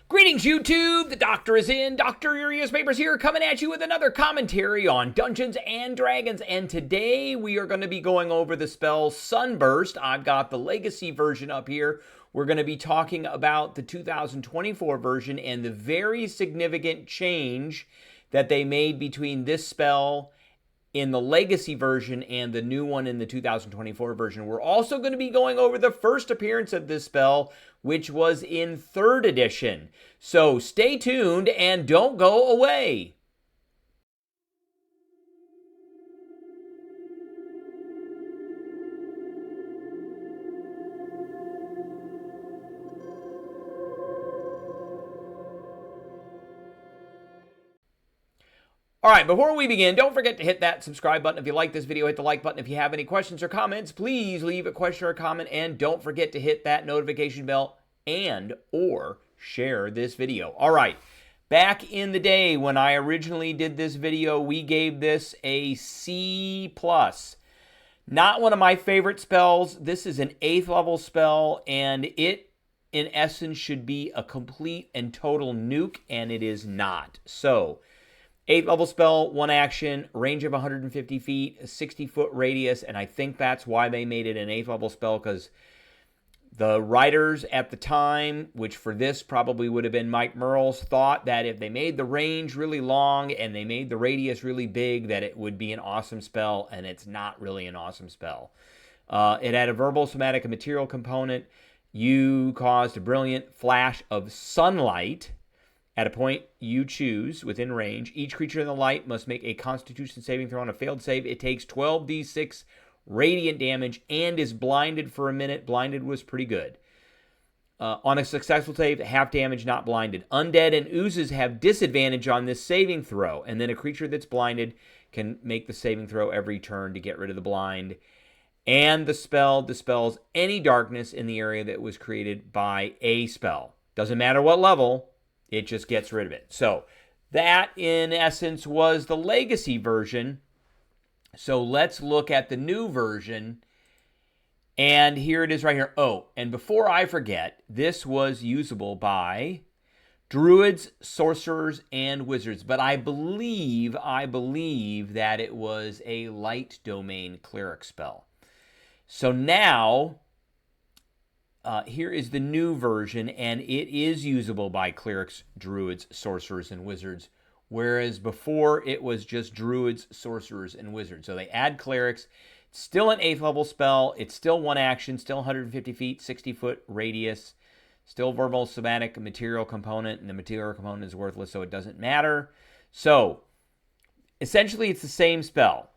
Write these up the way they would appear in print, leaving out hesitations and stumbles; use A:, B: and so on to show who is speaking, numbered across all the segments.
A: Greetings, YouTube! The Doctor is in. Dr. Urias Papers here, coming at you with another commentary on Dungeons and Dragons. And today we are going to be going over the spell Sunburst. I've got the Legacy version up here. We're going to be talking about the 2024 version and the very significant change that they made between this spell in the Legacy version and the new one in the 2024 version. We're also going to be going over the first appearance of this spell, which was in 3rd edition. So stay tuned and don't go away. All right, before we begin, don't forget to hit that subscribe button. If you like this video, hit the like button. If you have any questions or comments, please leave a question or a comment. And don't forget to hit that notification bell and or share this video. All right, back in the day when I originally did this video, we gave this a C+. Not one of my favorite spells. This is an 8th level spell, and it, in essence, should be a complete and total nuke, and it is not. So 8th level spell, 1 action, range of 150 feet, a 60-foot radius, and I think that's why they made it an 8th level spell, because the writers at the time, which for this probably would have been Mike Merles, thought that if they made the range really long and they made the radius really big, that it would be an awesome spell, and it's not really an awesome spell. It had a verbal, somatic, and material component. You caused a brilliant flash of sunlight at a point you choose within range. Each creature in the light must make a Constitution saving throw on a failed save. It takes 12d6 radiant damage and is blinded for a minute. Blinded was pretty good. On a successful save, half damage, not blinded. Undead and Oozes have disadvantage on this saving throw, and then a creature that's blinded can make the saving throw every turn to get rid of the blind. And the spell dispels any darkness in the area that was created by a spell. Doesn't matter what level. It just gets rid of it. So that, in essence, was the Legacy version. So let's look at the new version. And here it is right here. Oh, and before I forget, this was usable by Druids, Sorcerers, and Wizards. But I believe that it was a light domain cleric spell. So now here is the new version, and it is usable by clerics, druids, sorcerers, and wizards, whereas before it was just druids, sorcerers, and wizards. So they add clerics. It's still an 8th level spell. It's still 1 action, still 150 feet, 60-foot radius, still verbal, somatic, material component, and the material component is worthless, so it doesn't matter. So essentially, it's the same spell.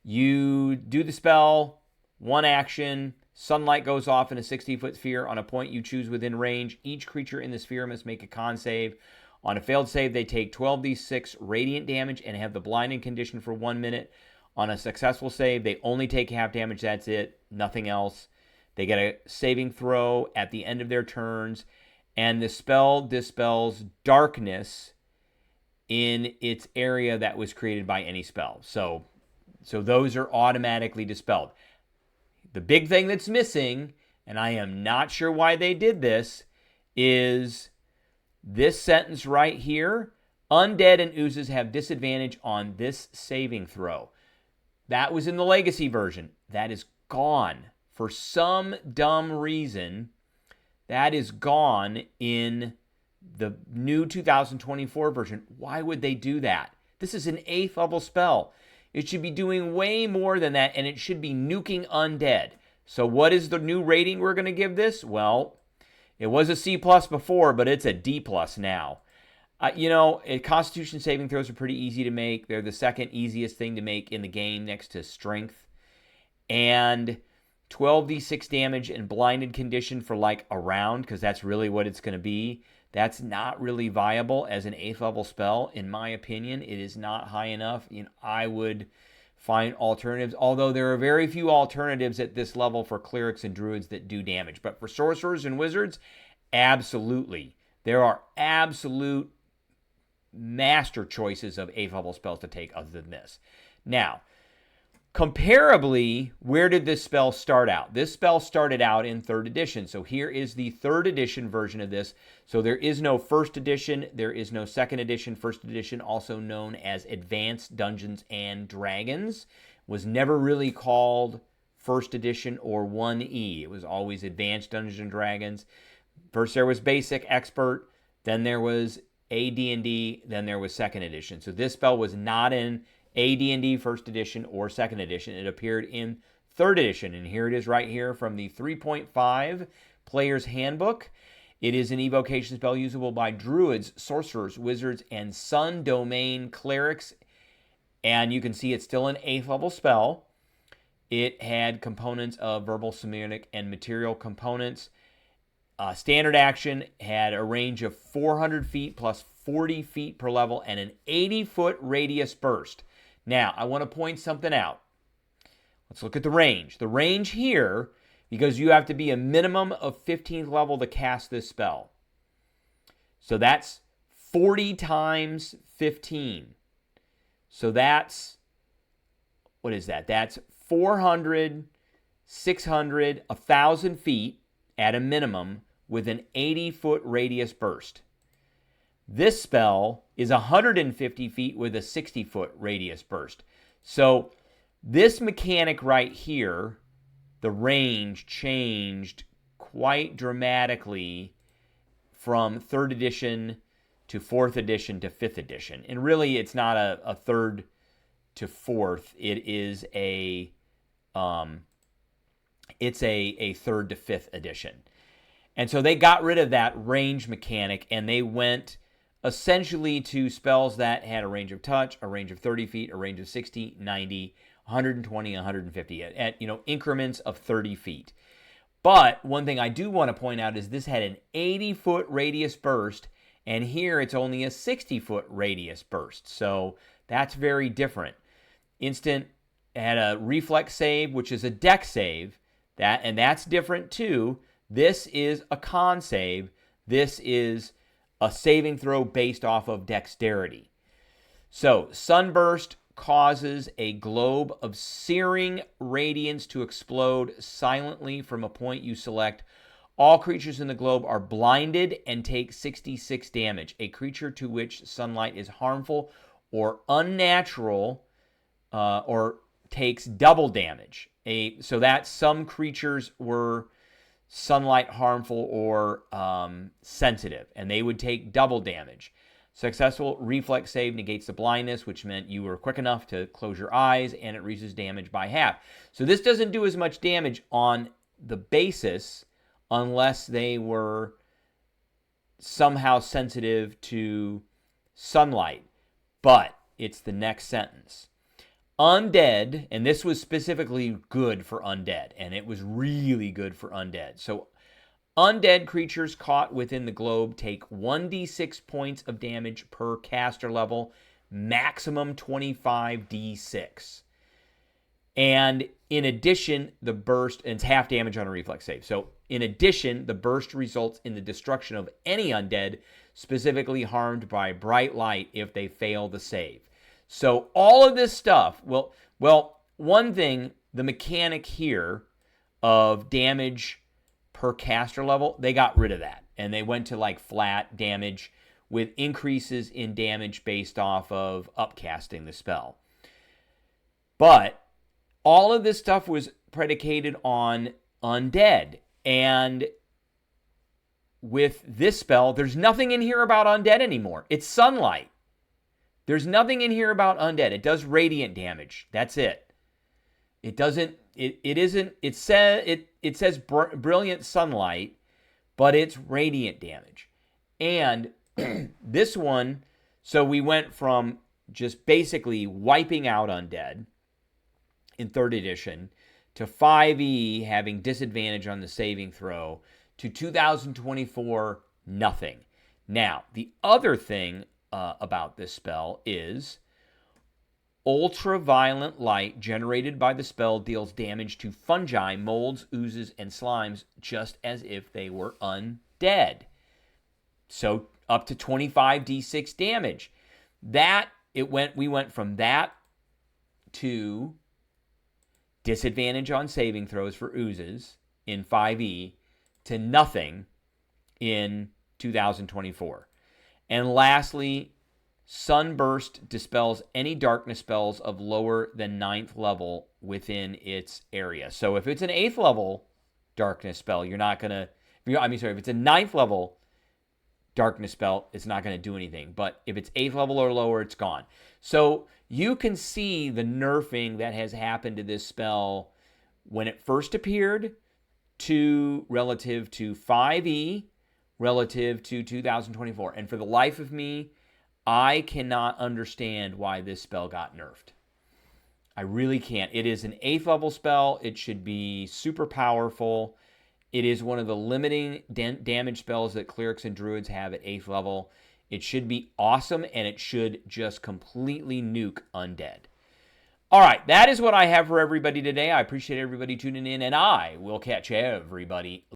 A: You do the spell, 1 action. Sunlight goes off in a 60-foot sphere on a point you choose within range. Each creature in the sphere must make a con save. On a failed save, they take 12d6 radiant damage and have the blinding condition for 1 minute. On a successful save, they only take half damage. That's it. Nothing else. They get a saving throw at the end of their turns. And the spell dispels darkness in its area that was created by any spell. So those are automatically dispelled. The big thing that's missing, and I am not sure why they did this, is this sentence right here. Undead and Oozes have disadvantage on this saving throw. That was in the Legacy version. That is gone. For some dumb reason, that is gone in the new 2024 version. Why would they do that? This is an 8th level spell. It should be doing way more than that, and it should be nuking undead. So what is the new rating we're going to give this? Well, it was a C+ before, but it's a D+ now. Constitution saving throws are pretty easy to make. They're the second easiest thing to make in the game next to strength. And 12d6 damage and blinded condition for like a round, because that's really what it's going to be. That's not really viable as an 8th level spell, in my opinion. It is not high enough. I would find alternatives, although there are very few alternatives at this level for clerics and druids that do damage. But for sorcerers and wizards, absolutely. There are absolute master choices of 8th level spells to take other than this. Now, Comparably, where did this spell start out? This spell started out in 3rd edition. So here is the 3rd edition version of this. So there is no 1st edition. There is no 2nd edition. 1st edition, also known as Advanced Dungeons and Dragons, was never really called 1st edition or 1E. It was always Advanced Dungeons and Dragons. First there was Basic, Expert. Then there was AD&D. Then there was 2nd edition. So this spell was not in AD&D 1st edition or 2nd edition. It appeared in 3rd edition, and here it is right here from the 3.5 Player's Handbook. It is an evocation spell usable by druids, sorcerers, wizards, and sun domain clerics, and you can see it's still an 8th level spell. It had components of verbal, semiotic, and material components. Standard action had a range of 400 feet plus 40 feet per level and an 80-foot radius burst. Now, I want to point something out. Let's look at the range. The range here, because you have to be a minimum of 15th level to cast this spell. So that's 40 times 15. So that's, what is that? That's 400, 600, 1,000 feet at a minimum with an 80-foot radius burst. This spell is 150 feet with a 60-foot radius burst. So this mechanic right here, the range changed quite dramatically from 3rd edition to 4th edition to 5th edition. And really, it's not a 3rd to 4th. It is a 3rd to 5th edition. And so they got rid of that range mechanic, and they went essentially to spells that had a range of touch, a range of 30 feet, a range of 60, 90, 120, 150, at increments of 30 feet. But one thing I do want to point out is this had an 80-foot radius burst, and here it's only a 60-foot radius burst. So that's very different. Instant had a reflex save, which is a dex save, and that's different too. This is a con save. This is a saving throw based off of dexterity. So, Sunburst causes a globe of searing radiance to explode silently from a point you select. All creatures in the globe are blinded and take 66 damage. A creature to which sunlight is harmful or unnatural or takes double damage. So that some creatures were sunlight harmful or sensitive, and they would take double damage. Successful reflex save negates the blindness, which meant you were quick enough to close your eyes, and it reduces damage by half. So this doesn't do as much damage on the basis unless they were somehow sensitive to sunlight. But it's the next sentence. Undead, and this was specifically good for undead, and it was really good for undead. So undead creatures caught within the globe take 1d6 points of damage per caster level, maximum 25d6. And in addition, the burst, and it's half damage on a reflex save. So in addition, the burst results in the destruction of any undead specifically harmed by bright light if they fail the save. So all of this stuff, well, one thing, the mechanic here of damage per caster level, they got rid of that. And they went to like flat damage with increases in damage based off of upcasting the spell. But all of this stuff was predicated on undead. And with this spell, there's nothing in here about undead anymore. It's sunlight. There's nothing in here about undead. It does radiant damage. That's it. It doesn't, it says brilliant sunlight, but it's radiant damage. And this one, so we went from just basically wiping out undead in 3rd edition to 5e having disadvantage on the saving throw to 2024, nothing. Now, the other thing about this spell is ultra-violent light generated by the spell deals damage to fungi, molds, oozes, and slimes just as if they were undead. So up to 25d6 damage. We went from that to disadvantage on saving throws for Oozes in 5e to nothing in 2024. And lastly, Sunburst dispels any darkness spells of lower than 9th level within its area. So if it's an 8th level darkness spell, you're not going to, if it's a 9th level darkness spell, it's not going to do anything. But if it's 8th level or lower, it's gone. So you can see the nerfing that has happened to this spell when it first appeared relative to 5e, relative to 2024. And for the life of me, I cannot understand why this spell got nerfed. I really can't. It is an 8th level spell. It should be super powerful. It is one of the limiting damage spells that clerics and druids have at 8th level. It should be awesome, and it should just completely nuke Undead. All right, that is what I have for everybody today. I appreciate everybody tuning in, and I will catch everybody